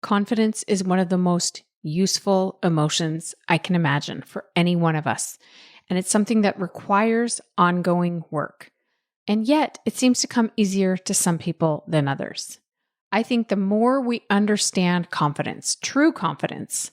Confidence is one of the most useful emotions I can imagine for any one of us, and it's something that requires ongoing work. And yet, it seems to come easier to some people than others. I think the more we understand confidence, true confidence,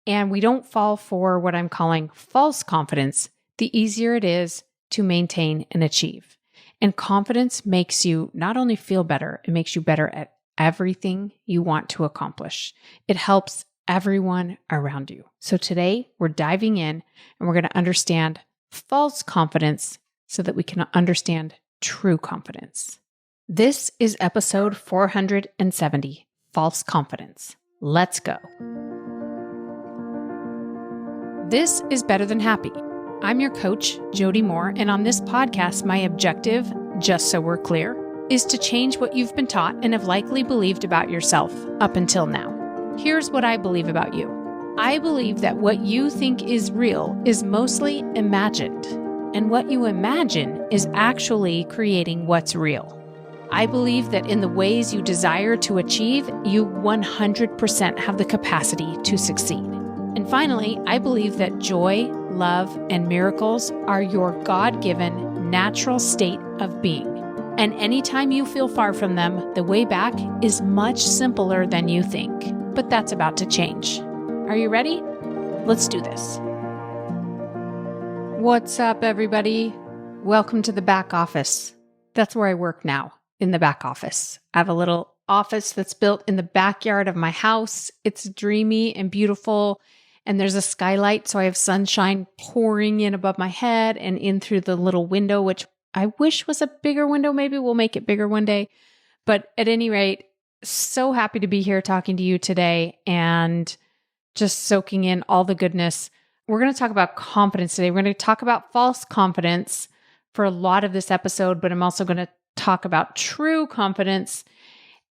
and we don't fall for what I'm calling false confidence, the easier it is to maintain and achieve. And confidence makes you not only feel better, it makes you better at everything you want to accomplish. It helps everyone around you. So today we're diving in and we're going to understand false confidence so that we can understand true confidence. This is episode 470, False Confidence. Let's go. This is Better Than Happy. I'm your coach, Jody Moore, and on this podcast, my objective, just so we're clear, is to change what you've been taught and have likely believed about yourself up until now. Here's what I believe about you. I believe that what you think is real is mostly imagined, and what you imagine is actually creating what's real. I believe that in the ways you desire to achieve, you 100% have the capacity to succeed. And finally, I believe that joy, love, and miracles are your God-given natural state of being. And anytime you feel far from them, the way back is much simpler than you think. But that's about to change. Are you ready? Let's do this. What's up, everybody? Welcome to the back office. That's where I work now, in the back office. I have a little office that's built in the backyard of my house. It's dreamy and beautiful. And there's a skylight, so I have sunshine pouring in above my head and in through the little window, which I wish was a bigger window. Maybe we'll make it bigger one day. But at any rate, so happy to be here talking to you today and just soaking in all the goodness. We're going to talk about confidence today. We're going to talk about false confidence for a lot of this episode, but I'm also going to talk about true confidence.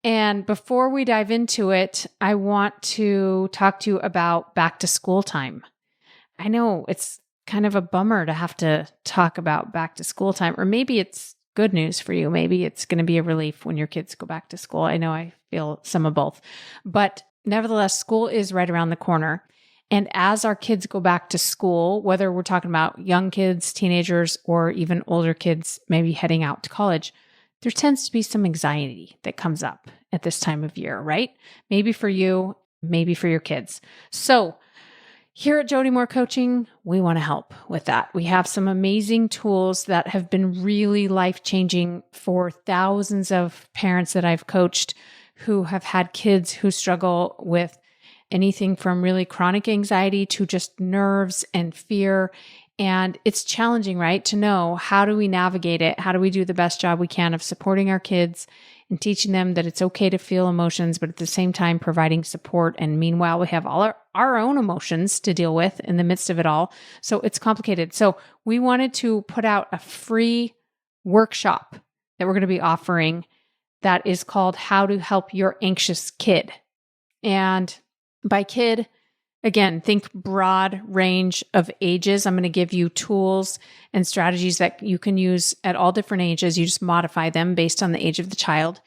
And before we dive into it, I want to talk to you about back to school time. I know it's kind of a bummer to have to talk about back to school time, or maybe it's good news for you. Maybe it's going to be a relief when your kids go back to school. I know I feel some of both, but nevertheless, school is right around the corner. And as our kids go back to school, whether we're talking about young kids, teenagers, or even older kids, maybe heading out to college, there tends to be some anxiety that comes up at this time of year, right? Maybe for you, maybe for your kids. So here at Jody Moore Coaching, we want to help with that. We have some amazing tools that have been really life-changing for thousands of parents that I've coached who have had kids who struggle with anything from really chronic anxiety to just nerves and fear. And it's challenging, right? To know, how do we navigate it? How do we do the best job we can of supporting our kids and teaching them that it's okay to feel emotions, but at the same time providing support. And meanwhile, we have all our own emotions to deal with in the midst of it all. So it's complicated. So we wanted to put out a free workshop that we're going to be offering that is called How to Help Your Anxious Kid. And by kid, again, think broad range of ages. I'm going to give you tools and strategies that you can use at all different ages. You just modify them based on the age of the child.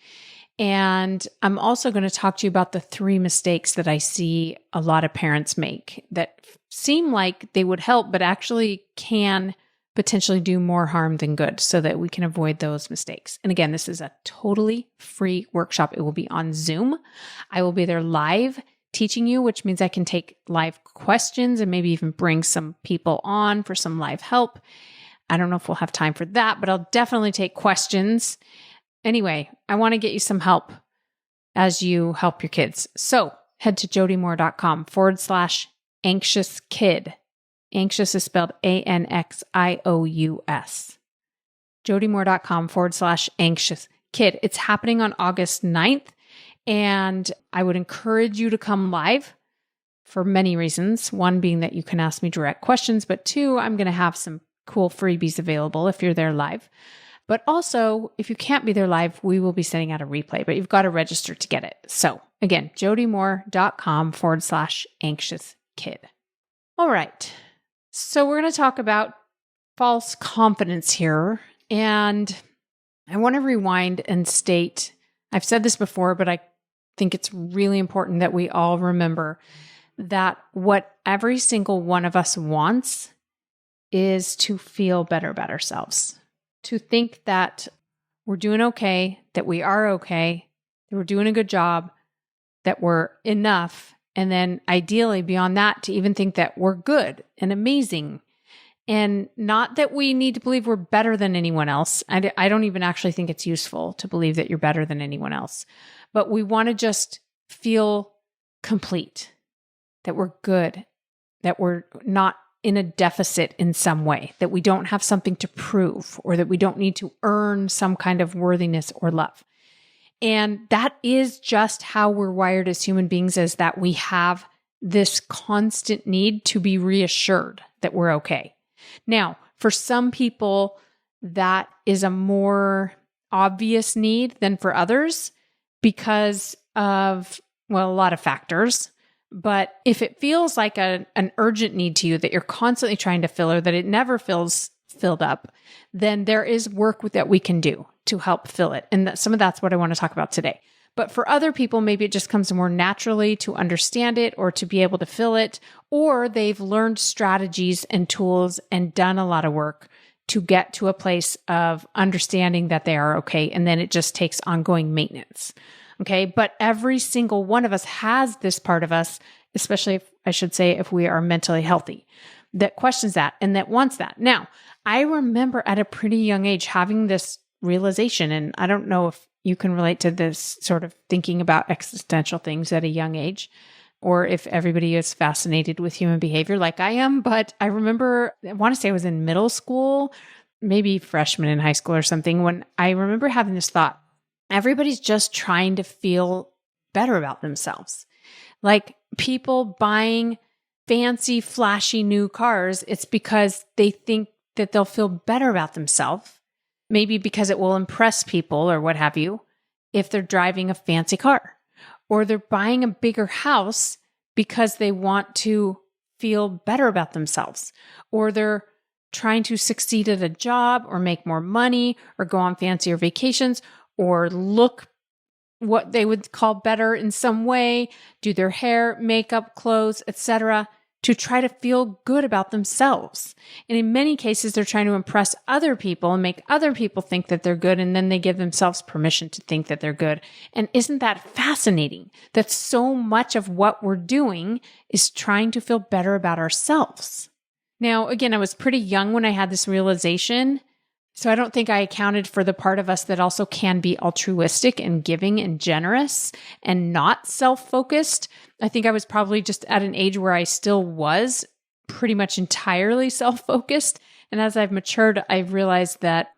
And I'm also going to talk to you about the 3 mistakes that I see a lot of parents make that seem like they would help, but actually can potentially do more harm than good, so that we can avoid those mistakes. And again, this is a totally free workshop. It will be on Zoom. I will be there live teaching you, which means I can take live questions and maybe even bring some people on for some live help. I don't know if we'll have time for that, but I'll definitely take questions. Anyway, I want to get you some help as you help your kids. So head to jodymoore.com/anxious kid. Anxious is spelled ANXIOUS. jodymoore.com/anxious kid. It's happening on August 9th. And I would encourage you to come live for many reasons. One being that you can ask me direct questions, but 2, I'm going to have some cool freebies available if you're there live. But also, if you can't be there live, we will be sending out a replay, but you've got to register to get it. So again, jodymoore.com/anxious kid. All right. So we're going to talk about false confidence here. And I want to rewind and state, I've said this before, but I think it's really important that we all remember that what every single one of us wants is to feel better about ourselves, to think that we're doing okay, that we are okay, that we're doing a good job, that we're enough. And then ideally beyond that, to even think that we're good and amazing. And not that we need to believe we're better than anyone else. I don't even actually think it's useful to believe that you're better than anyone else. But we want to just feel complete, that we're good, that we're not in a deficit in some way, that we don't have something to prove, or that we don't need to earn some kind of worthiness or love. And that is just how we're wired as human beings, is that we have this constant need to be reassured that we're okay. Now, for some people, that is a more obvious need than for others because of, well, a lot of factors. But if it feels like an urgent need to you that you're constantly trying to fill, or that it never feels filled up, then there is work that we can do to help fill it. And some of that's what I want to talk about today. But for other people, maybe it just comes more naturally to understand it or to be able to fill it, or they've learned strategies and tools and done a lot of work to get to a place of understanding that they are okay. And then it just takes ongoing maintenance. Okay. But every single one of us has this part of us, especially if we are mentally healthy, that questions that and that wants that. Now, I remember at a pretty young age having this realization, and I don't know if you can relate to this sort of thinking about existential things at a young age, or if everybody is fascinated with human behavior like I am. But I remember, I want to say I was in middle school, maybe freshman in high school or something, when I remember having this thought, everybody's just trying to feel better about themselves. Like people buying fancy, flashy new cars, it's because they think that they'll feel better about themselves, maybe because it will impress people or what have you, if they're driving a fancy car. Or they're buying a bigger house because they want to feel better about themselves. Or they're trying to succeed at a job or make more money or go on fancier vacations or look what they would call better in some way, do their hair, makeup, clothes, etc., to try to feel good about themselves. And in many cases, they're trying to impress other people and make other people think that they're good, and then they give themselves permission to think that they're good. And isn't that fascinating? That so much of what we're doing is trying to feel better about ourselves. Now, again, I was pretty young when I had this realization, so I don't think I accounted for the part of us that also can be altruistic and giving and generous and not self-focused. I think I was probably just at an age where I still was pretty much entirely self-focused. And as I've matured, I've realized that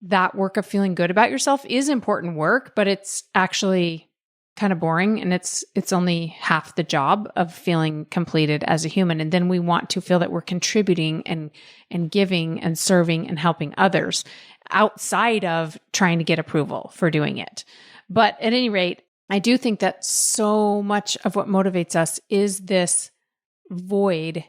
that work of feeling good about yourself is important work, but it's actually kind of boring, and it's only half the job of feeling completed as a human. And then we want to feel that we're contributing and giving and serving and helping others outside of trying to get approval for doing it. But at any rate, I do think that so much of what motivates us is this void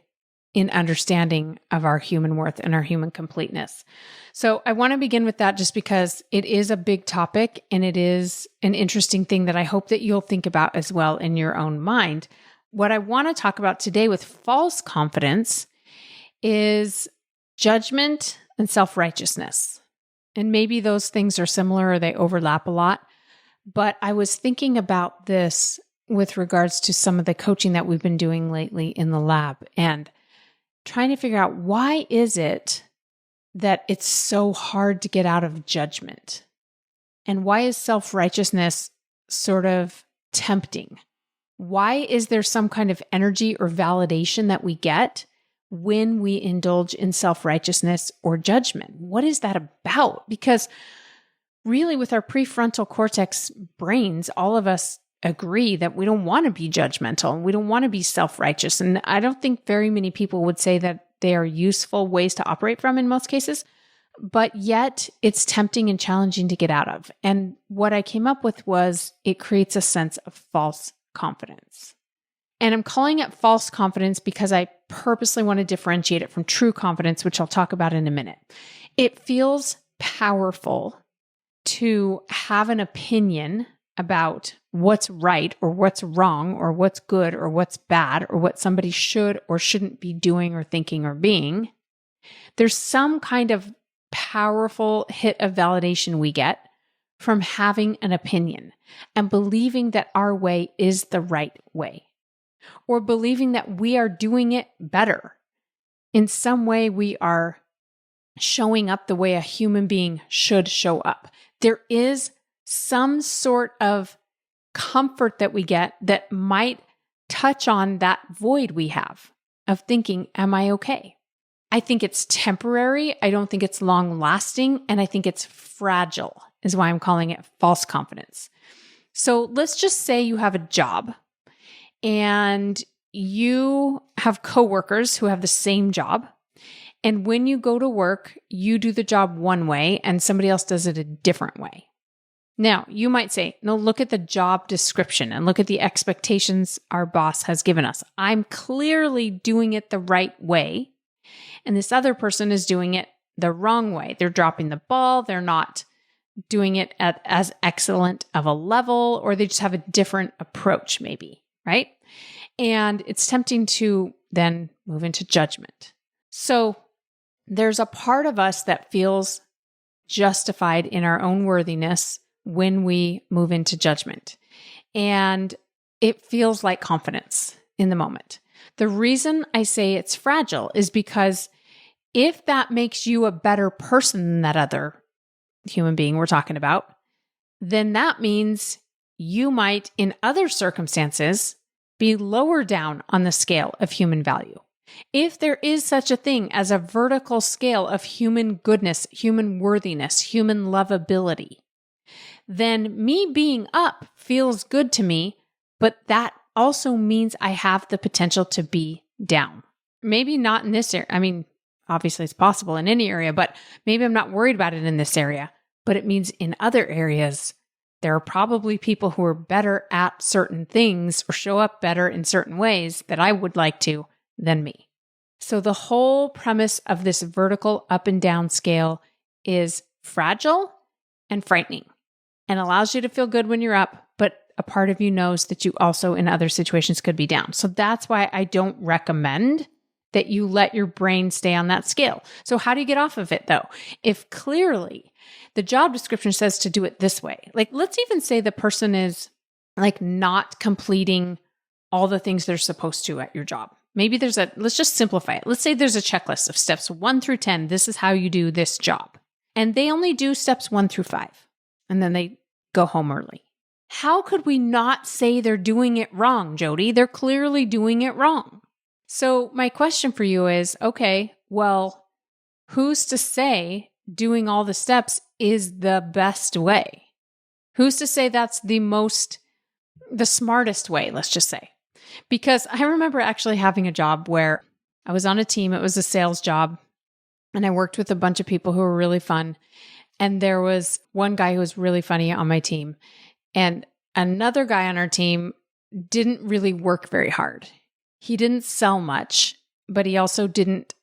in understanding of our human worth and our human completeness. So I want to begin with that just because it is a big topic and it is an interesting thing that I hope that you'll think about as well in your own mind. What I want to talk about today with false confidence is judgment and self-righteousness. And maybe those things are similar or they overlap a lot. But I was thinking about this with regards to some of the coaching that we've been doing lately in the lab and trying to figure out, why is it that it's so hard to get out of judgment? And why is self-righteousness sort of tempting? Why is there some kind of energy or validation that we get when we indulge in self-righteousness or judgment? What is that about? Because really, with our prefrontal cortex brains, all of us agree that we don't want to be judgmental and we don't want to be self-righteous. And I don't think very many people would say that they are useful ways to operate from in most cases, but yet it's tempting and challenging to get out of. And what I came up with was it creates a sense of false confidence. And I'm calling it false confidence because I purposely want to differentiate it from true confidence, which I'll talk about in a minute. It feels powerful to have an opinion about what's right or what's wrong or what's good or what's bad or what somebody should or shouldn't be doing or thinking or being, there's some kind of powerful hit of validation we get from having an opinion and believing that our way is the right way, or believing that we are doing it better. In some way, we are showing up the way a human being should show up. There is some sort of comfort that we get that might touch on that void we have of thinking, am I okay? I think it's temporary. I don't think it's long lasting. And I think it's fragile, is why I'm calling it false confidence. So let's just say you have a job and you have coworkers who have the same job. And when you go to work, you do the job one way and somebody else does it a different way. Now, you might say, no, look at the job description and look at the expectations our boss has given us. I'm clearly doing it the right way. And this other person is doing it the wrong way. They're dropping the ball. They're not doing it at as excellent of a level, or they just have a different approach maybe, right? And it's tempting to then move into judgment. So there's a part of us that feels justified in our own worthiness when we move into judgment. And it feels like confidence in the moment. The reason I say it's fragile is because if that makes you a better person than that other human being we're talking about, then that means you might, in other circumstances, be lower down on the scale of human value. If there is such a thing as a vertical scale of human goodness, human worthiness, human lovability, then me being up feels good to me, but that also means I have the potential to be down. Maybe not in this area. I mean, obviously it's possible in any area, but maybe I'm not worried about it in this area. But it means in other areas, there are probably people who are better at certain things or show up better in certain ways that I would like to than me. So the whole premise of this vertical up and down scale is fragile and frightening and allows you to feel good when you're up, but a part of you knows that you also in other situations could be down. So that's why I don't recommend that you let your brain stay on that scale. So how do you get off of it though? If clearly the job description says to do it this way, like let's even say the person is like not completing all the things they're supposed to at your job. Maybe let's just simplify it. Let's say there's a checklist of steps 1 through 10. This is how you do this job. And they only do steps 1 through 5. And then they go home early. How could we not say they're doing it wrong, Jody? They're clearly doing it wrong. So my question for you is, okay, well, who's to say doing all the steps is the best way? Who's to say that's the smartest way, let's just say? Because I remember actually having a job where I was on a team. It was a sales job. And I worked with a bunch of people who were really fun. And there was one guy who was really funny on my team. And another guy on our team didn't really work very hard. He didn't sell much, but he also didn't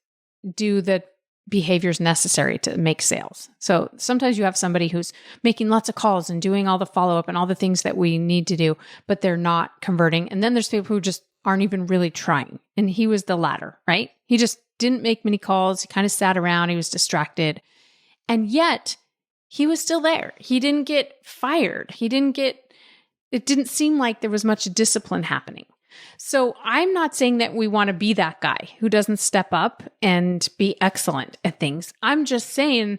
do the behaviors necessary to make sales. So sometimes you have somebody who's making lots of calls and doing all the follow-up and all the things that we need to do, but they're not converting. And then there's people who just aren't even really trying. And he was the latter, right? He just didn't make many calls. He kind of sat around. He was distracted. And yet he was still there. He didn't get fired. It didn't seem like there was much discipline happening. So I'm not saying that we want to be that guy who doesn't step up and be excellent at things. I'm just saying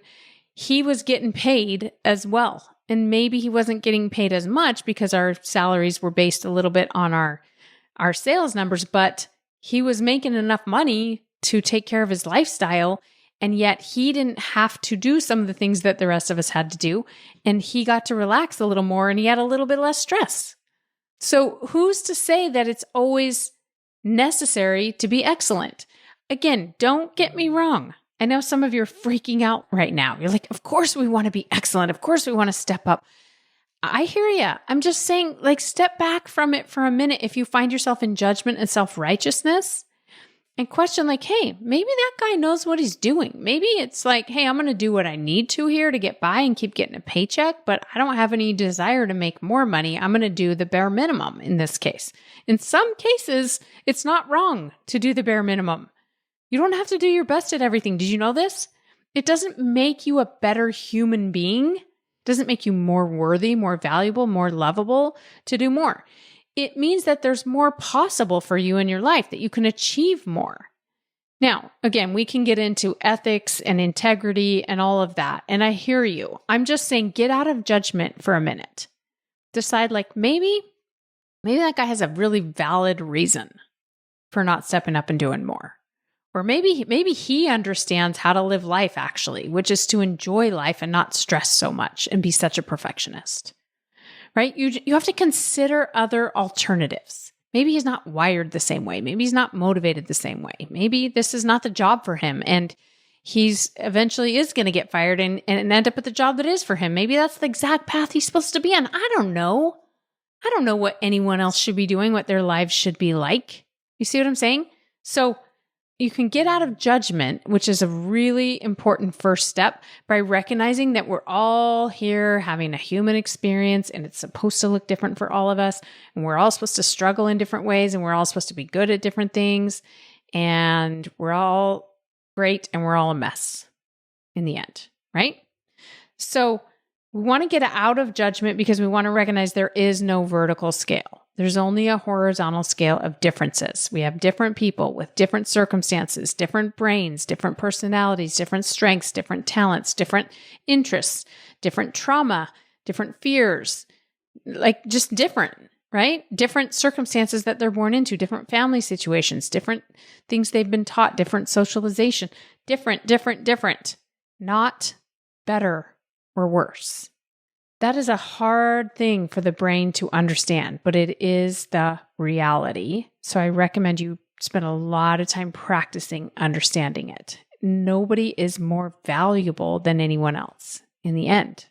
he was getting paid as well. And maybe he wasn't getting paid as much because our salaries were based a little bit on our sales numbers, but he was making enough money to take care of his lifestyle. And yet he didn't have to do some of the things that the rest of us had to do. And he got to relax a little more and he had a little bit less stress. So who's to say that it's always necessary to be excellent? Again, don't get me wrong. I know some of you are freaking out right now. You're like, of course we want to be excellent. Of course we want to step up. I hear you. I'm just saying, like, step back from it for a minute. If you find yourself in judgment and self-righteousness, and question like, hey, maybe that guy knows what he's doing. Maybe it's like, hey, I'm going to do what I need to here to get by and keep getting a paycheck, but I don't have any desire to make more money. I'm going to do the bare minimum in this case. In some cases, it's not wrong to do the bare minimum. You don't have to do your best at everything. Did you know this? It doesn't make you a better human being. It doesn't make you more worthy, more valuable, more lovable to do more. It means that there's more possible for you in your life, that you can achieve more. Now, again, we can get into ethics and integrity and all of that. And I hear you. I'm just saying, get out of judgment for a minute. Decide like, maybe that guy has a really valid reason for not stepping up and doing more. Or maybe he understands how to live life actually, which is to enjoy life and not stress so much and be such a perfectionist. Right? You have to consider other alternatives. Maybe he's not wired the same way. Maybe he's not motivated the same way. Maybe this is not the job for him and he's eventually is going to get fired and end up at the job that is for him. Maybe that's the exact path he's supposed to be on. I don't know. I don't know what anyone else should be doing, what their lives should be like. You see what I'm saying? So you can get out of judgment, which is a really important first step, by recognizing that we're all here having a human experience and it's supposed to look different for all of us. And we're all supposed to struggle in different ways and we're all supposed to be good at different things. And we're all great and we're all a mess in the end, right? So we want to get out of judgment because we want to recognize there is no vertical scale. There's only a horizontal scale of differences. We have different people with different circumstances, different brains, different personalities, different strengths, different talents, different interests, different trauma, different fears, like just different, right? Different circumstances that they're born into, different family situations, different things they've been taught, different socialization, different, not better or worse. That is a hard thing for the brain to understand, but it is the reality. So I recommend you spend a lot of time practicing understanding it. Nobody is more valuable than anyone else in the end,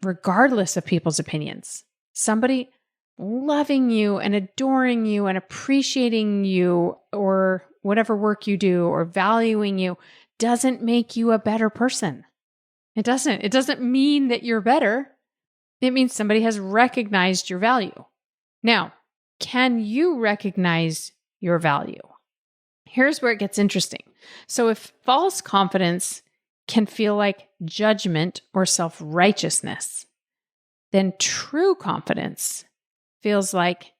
regardless of people's opinions. Somebody loving you and adoring you and appreciating you or whatever work you do or valuing you doesn't make you a better person. It doesn't. It doesn't mean that you're better. It means somebody has recognized your value. Now, can you recognize your value? Here's where it gets interesting. So if false confidence can feel like judgment or self-righteousness, then true confidence feels like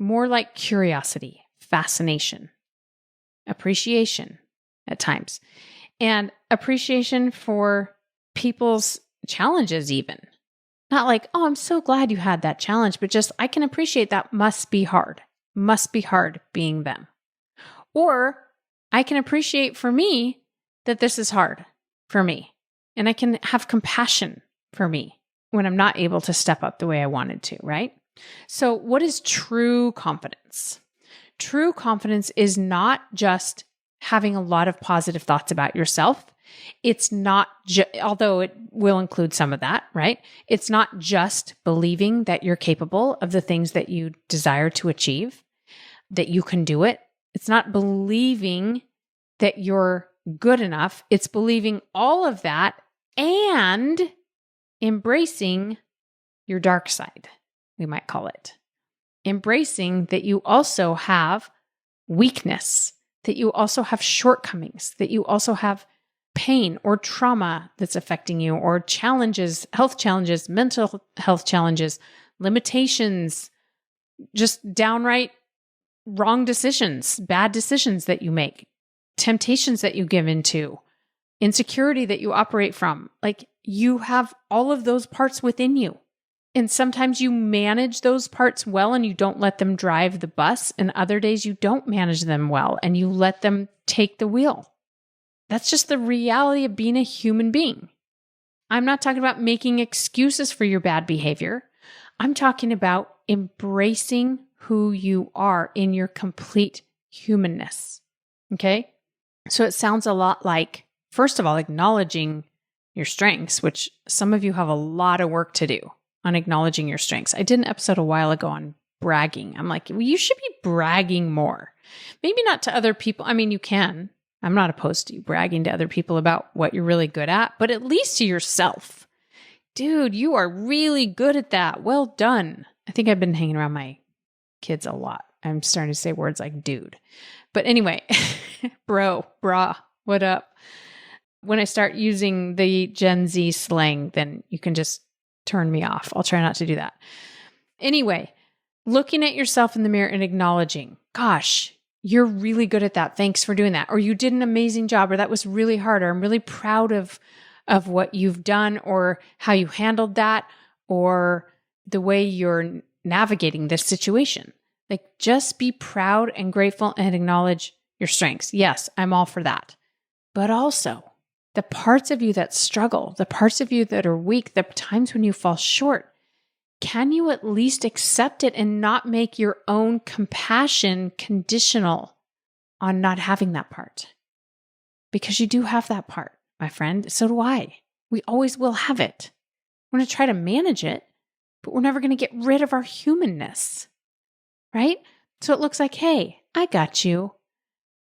more like curiosity, fascination, appreciation at times, and appreciation for people's challenges even. Not like, oh, I'm so glad you had that challenge, but just, I can appreciate that must be hard being them. Or I can appreciate for me that this is hard for me. And I can have compassion for me when I'm not able to step up the way I wanted to, right? So what is true confidence? True confidence is not just having a lot of positive thoughts about yourself. It's not, although it will include some of that, right? It's not just believing that you're capable of the things that you desire to achieve, that you can do it. It's not believing that you're good enough. It's believing all of that and embracing your dark side, we might call it. Embracing that you also have weakness, that you also have shortcomings, that you also have pain or trauma that's affecting you, or challenges, health challenges, mental health challenges, limitations, just downright wrong decisions, bad decisions that you make, temptations that you give into, insecurity that you operate from. Like, you have all of those parts within you. And sometimes you manage those parts well and you don't let them drive the bus. And other days you don't manage them well and you let them take the wheel. That's just the reality of being a human being. I'm not talking about making excuses for your bad behavior. I'm talking about embracing who you are in your complete humanness. Okay? So it sounds a lot like, first of all, acknowledging your strengths, which some of you have a lot of work to do on acknowledging your strengths. I did an episode a while ago on bragging. I'm like, well, you should be bragging more. Maybe not to other people. I mean, you can. I'm not opposed to you bragging to other people about what you're really good at, but at least to yourself. Dude, you are really good at that. Well done. I think I've been hanging around my kids a lot. I'm starting to say words like dude. But anyway, bro, brah, what up? When I start using the Gen Z slang, then you can just turn me off. I'll try not to do that. Anyway, looking at yourself in the mirror and acknowledging, gosh, you're really good at that. Thanks for doing that. Or you did an amazing job, or that was really hard, or I'm really proud of what you've done, or how you handled that, or the way you're navigating this situation. Like, just be proud and grateful and acknowledge your strengths. Yes, I'm all for that. But also, the parts of you that struggle, the parts of you that are weak, the times when you fall short, can you at least accept it and not make your own compassion conditional on not having that part? Because you do have that part, my friend. So do I. We always will have it. We're going to try to manage it, but we're never going to get rid of our humanness, right? So it looks like, hey, I got you.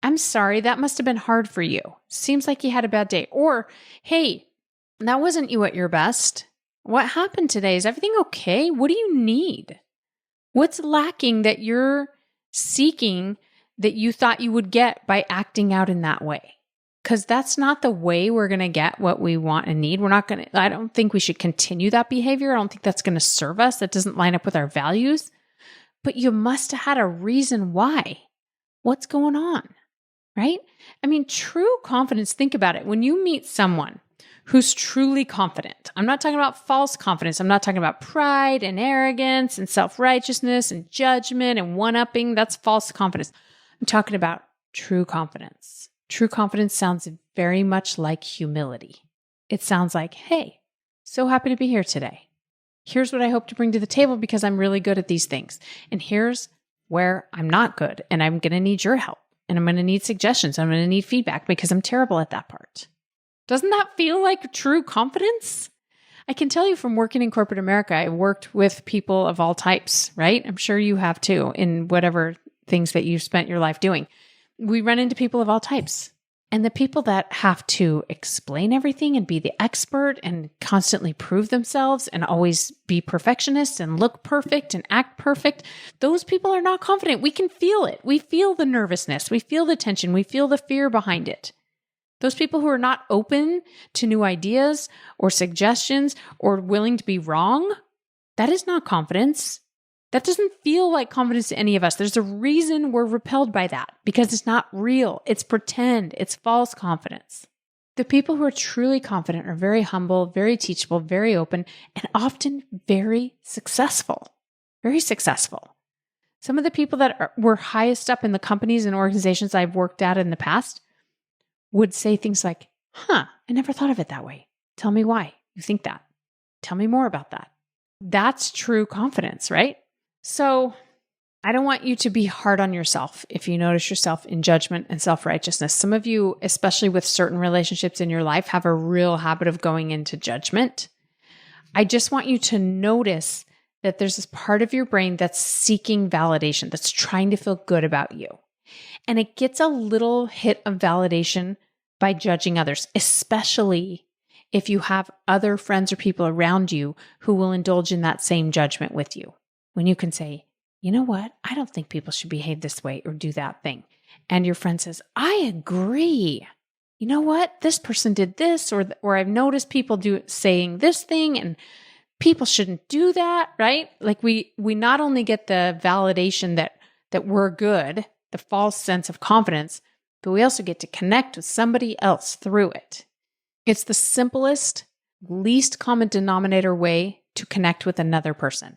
I'm sorry, that must have been hard for you. Seems like you had a bad day. Or, hey, that wasn't you at your best. What happened today? Is everything okay? What do you need? What's lacking that you're seeking that you thought you would get by acting out in that way? Because that's not the way we're going to get what we want and need. I don't think we should continue that behavior. I don't think that's going to serve us. That doesn't line up with our values. But you must have had a reason why. What's going on? Right? I mean, true confidence, think about it. When you meet someone who's truly confident, I'm not talking about false confidence. I'm not talking about pride and arrogance and self-righteousness and judgment and one-upping. That's false confidence. I'm talking about true confidence. True confidence sounds very much like humility. It sounds like, hey, so happy to be here today. Here's what I hope to bring to the table because I'm really good at these things. And here's where I'm not good and I'm going to need your help. And I'm going to need suggestions. I'm going to need feedback because I'm terrible at that part. Doesn't that feel like true confidence? I can tell you from working in corporate America, I worked with people of all types, right? I'm sure you have too, in whatever things that you've spent your life doing. We run into people of all types. And the people that have to explain everything and be the expert and constantly prove themselves and always be perfectionists and look perfect and act perfect, those people are not confident. We can feel it. We feel the nervousness. We feel the tension. We feel the fear behind it. Those people who are not open to new ideas or suggestions or willing to be wrong, that is not confidence. That doesn't feel like confidence to any of us. There's a reason we're repelled by that because it's not real. It's pretend. It's false confidence. The people who are truly confident are very humble, very teachable, very open, and often very successful. Very successful. Some of the people that were highest up in the companies and organizations I've worked at in the past would say things like, I never thought of it that way. Tell me why you think that. Tell me more about that. That's true confidence, right? So I don't want you to be hard on yourself if you notice yourself in judgment and self-righteousness. Some of you, especially with certain relationships in your life, have a real habit of going into judgment. I just want you to notice that there's this part of your brain that's seeking validation, that's trying to feel good about you. And it gets a little hit of validation by judging others, especially if you have other friends or people around you who will indulge in that same judgment with you. When you can say, you know what? I don't think people should behave this way or do that thing. And your friend says, I agree. You know what? This person did this, or I've noticed people saying this thing and people shouldn't do that, right? Like we not only get the validation that we're good, the false sense of confidence, but we also get to connect with somebody else through it. It's the simplest, least common denominator way to connect with another person.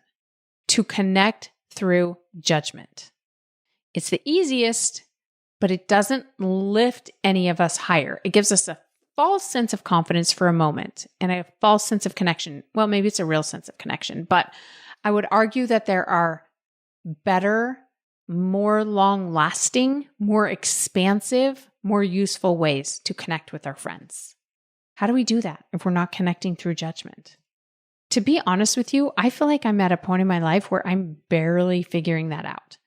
To connect through judgment. It's the easiest, but it doesn't lift any of us higher. It gives us a false sense of confidence for a moment and a false sense of connection. Well, maybe it's a real sense of connection, but I would argue that there are better, more long-lasting, more expansive, more useful ways to connect with our friends. How do we do that if we're not connecting through judgment? To be honest with you, I feel like I'm at a point in my life where I'm barely figuring that out.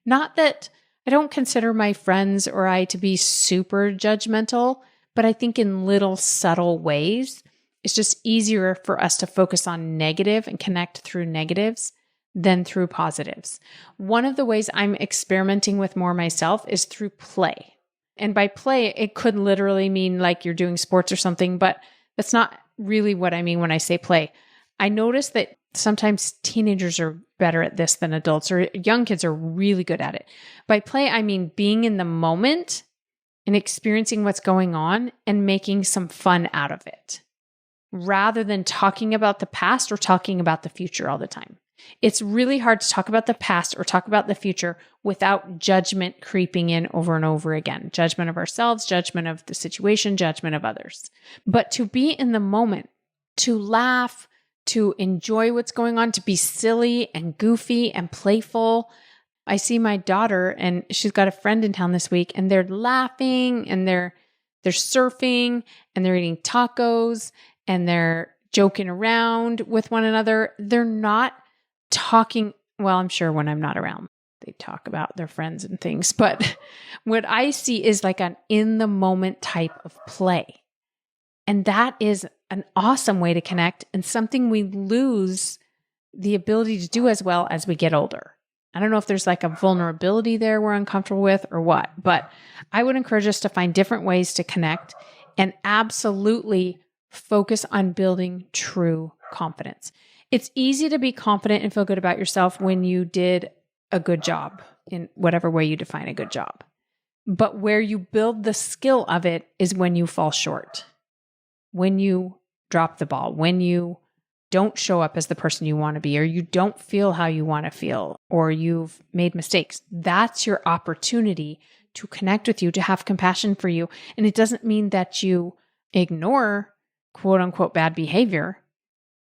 Not that I don't consider my friends or I to be super judgmental, but I think in little subtle ways, it's just easier for us to focus on negative and connect through negatives than through positives. One of the ways I'm experimenting with more myself is through play. And by play, it could literally mean like you're doing sports or something, but that's not really what I mean when I say play. I notice that sometimes teenagers are better at this than adults, or young kids are really good at it. By play, I mean being in the moment and experiencing what's going on and making some fun out of it, rather than talking about the past or talking about the future all the time. It's really hard to talk about the past or talk about the future without judgment creeping in over and over again. Judgment of ourselves, judgment of the situation, judgment of others. But to be in the moment, to laugh, to enjoy what's going on, to be silly and goofy and playful. I see my daughter and she's got a friend in town this week and they're laughing and they're surfing and they're eating tacos and they're joking around with one another. They're not talking, well, I'm sure when I'm not around, they talk about their friends and things. But what I see is like an in the moment type of play. And that is an awesome way to connect and something we lose the ability to do as well as we get older. I don't know if there's like a vulnerability there we're uncomfortable with or what, but I would encourage us to find different ways to connect and absolutely focus on building true confidence. It's easy to be confident and feel good about yourself when you did a good job in whatever way you define a good job. But where you build the skill of it is when you fall short, when you drop the ball, when you don't show up as the person you want to be, or you don't feel how you want to feel, or you've made mistakes. That's your opportunity to connect with you, to have compassion for you. And it doesn't mean that you ignore quote unquote bad behavior.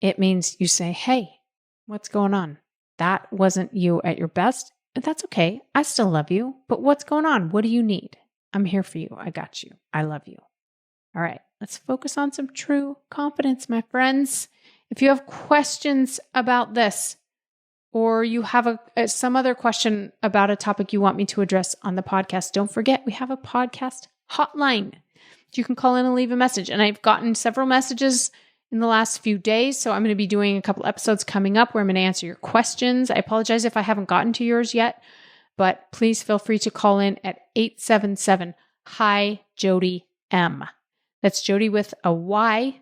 It means you say, hey, what's going on? That wasn't you at your best. And that's okay. I still love you. But what's going on? What do you need? I'm here for you. I got you. I love you. All right. Let's focus on some true confidence, my friends. If you have questions about this, or you have some other question about a topic you want me to address on the podcast, don't forget we have a podcast hotline. You can call in and leave a message. And I've gotten several messages in the last few days. So I'm going to be doing a couple episodes coming up where I'm going to answer your questions. I apologize if I haven't gotten to yours yet, but please feel free to call in at 877-HI-JODY-M. That's Jody with a Y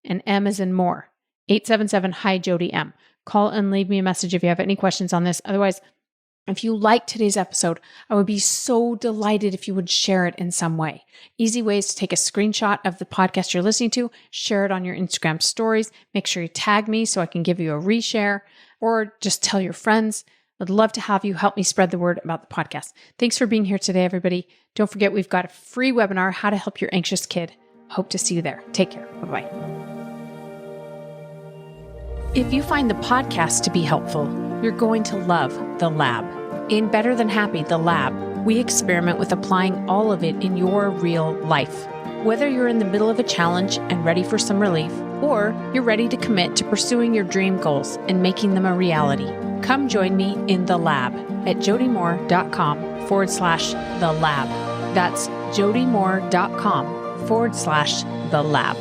and M as in more. 877-HI-JODY-M. Call and leave me a message if you have any questions on this. Otherwise, if you liked today's episode, I would be so delighted if you would share it in some way. Easy ways to take a screenshot of the podcast you're listening to, share it on your Instagram stories, make sure you tag me so I can give you a reshare, or just tell your friends. I'd love to have you help me spread the word about the podcast. Thanks for being here today, everybody. Don't forget, we've got a free webinar, How to Help Your Anxious Kid. Hope to see you there. Take care. Bye-bye. If you find the podcast to be helpful, you're going to love The Lab. In Better Than Happy, The Lab, we experiment with applying all of it in your real life. Whether you're in the middle of a challenge and ready for some relief, or you're ready to commit to pursuing your dream goals and making them a reality, come join me in The Lab at jodymoore.com/The Lab. That's jodymoore.com/The Lab.